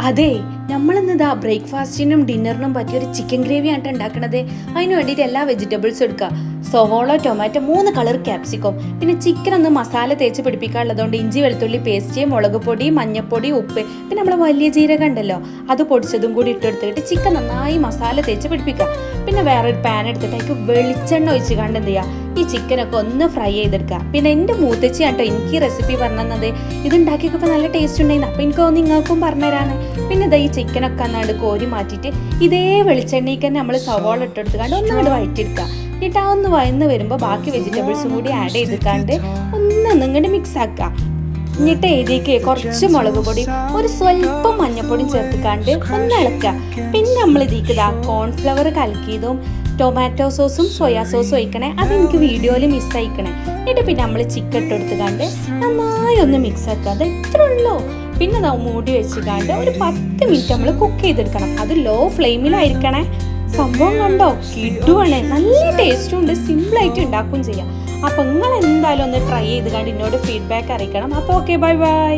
അതെ, നമ്മളിന്നിതാ ബ്രേക്ക്ഫാസ്റ്റിനും ഡിന്നറിനും പറ്റിയൊരു chicken gravy ആയിട്ട് ഉണ്ടാക്കണത്. അതിന് വേണ്ടിയിട്ട് എല്ലാ വെജിറ്റബിൾസും എടുക്കുക. സവോള, ടൊമാറ്റോ, 3 കളർ ക്യാപ്സിക്കം, പിന്നെ ചിക്കൻ ഒന്ന് മസാല തേച്ച് പിടിപ്പിക്കാനുള്ളതുകൊണ്ട് ഇഞ്ചി വെളുത്തുള്ളി പേസ്റ്റ്, മുളക് പൊടി, മഞ്ഞൾപ്പൊടി, ഉപ്പ്, പിന്നെ നമ്മളെ വലിയ ജീരകം ഉണ്ടല്ലോ അത് പൊടിച്ചതും കൂടി ഇട്ടെടുത്തിട്ട് ചിക്കൻ നന്നായി മസാല തേച്ച് പിടിപ്പിക്കുക. പിന്നെ വേറൊരു പാൻ എടുത്തിട്ട് അതിലേക്ക് വെളിച്ചെണ്ണ ഒഴിച്ച് കണ്ട് എന്ത് ചെയ്യുക, ഈ ചിക്കനൊക്കെ ഒന്ന് ഫ്രൈ ചെയ്തെടുക്കുക. പിന്നെ എൻ്റെ മൂത്തച്ചി കേട്ടോ എനിക്ക് റെസിപ്പി പറഞ്ഞത്, ഇതുണ്ടാക്കിയപ്പോൾ നല്ല ടേസ്റ്റ് ഉണ്ടായിരുന്നു. അപ്പോൾ എനിക്ക് നിങ്ങൾക്കും പറഞ്ഞുതരാണ്. പിന്നെ ഇതാ ഈ ചിക്കനൊക്കെ അന്നാണ്ട് കോരി മാറ്റിയിട്ട് ഇതേ വെളിച്ചെണ്ണയ്ക്ക് തന്നെ നമ്മൾ സവോള ഇട്ടെടുത്തുകൊണ്ട് ഒന്നുകൂടി വഴറ്റിയെടുക്കുക. എന്നിട്ട് ആ ഒന്ന് വഴന്ന് വരുമ്പോൾ ബാക്കി വെജിറ്റബിൾസും കൂടി ആഡ് ചെയ്തിട്ടാണ്ട് ഇങ്ങോട്ട് മിക്സ് ആക്കുക. എന്നിട്ട് ഇതിലേക്ക് കുറച്ച് മുളക് പൊടി, ഒരു സ്വല്പം മഞ്ഞൾപ്പൊടിയും ചേർത്തിക്കാണ്ട് ഒന്ന് ഇളക്കുക. പിന്നെ നമ്മൾ ഇതിലേക്ക് കോൺഫ്ലവർ കലക്കിയതും ടൊമാറ്റോ സോസും സോയാ സോസും ഒഴിക്കണേ. അതെനിക്ക് വീഡിയോയിൽ മിസ് അയക്കണേ. എന്നിട്ട് പിന്നെ നമ്മൾ ചിക്കൻ ഇട്ടെടുത്തുകാണ്ട് നന്നായി ഒന്ന് മിക്സ് ആക്കുക. അത് എത്ര ഉള്ളൂ. പിന്നെ അത് മൂടി വെച്ചിക്കാണ്ട് ഒരു 10 മിനിറ്റ് നമ്മൾ കുക്ക് ചെയ്തെടുക്കണം. അത് ലോ ഫ്ലെയിമിലായിരിക്കണേ. സംഭവം കണ്ടോ, കിടുവാണ്, നല്ല ടേസ്റ്റും ഉണ്ട്, സിമ്പിളായിട്ട് ഉണ്ടാക്കുകയും ചെയ്യാം. അപ്പോൾ നിങ്ങൾ എന്തായാലും ഒന്ന് ട്രൈ ചെയ്ത് കണ്ട് എന്നോട് ഫീഡ്ബാക്ക് അറിയിക്കണം. അപ്പോൾ ഓക്കെ, ബൈ ബൈ.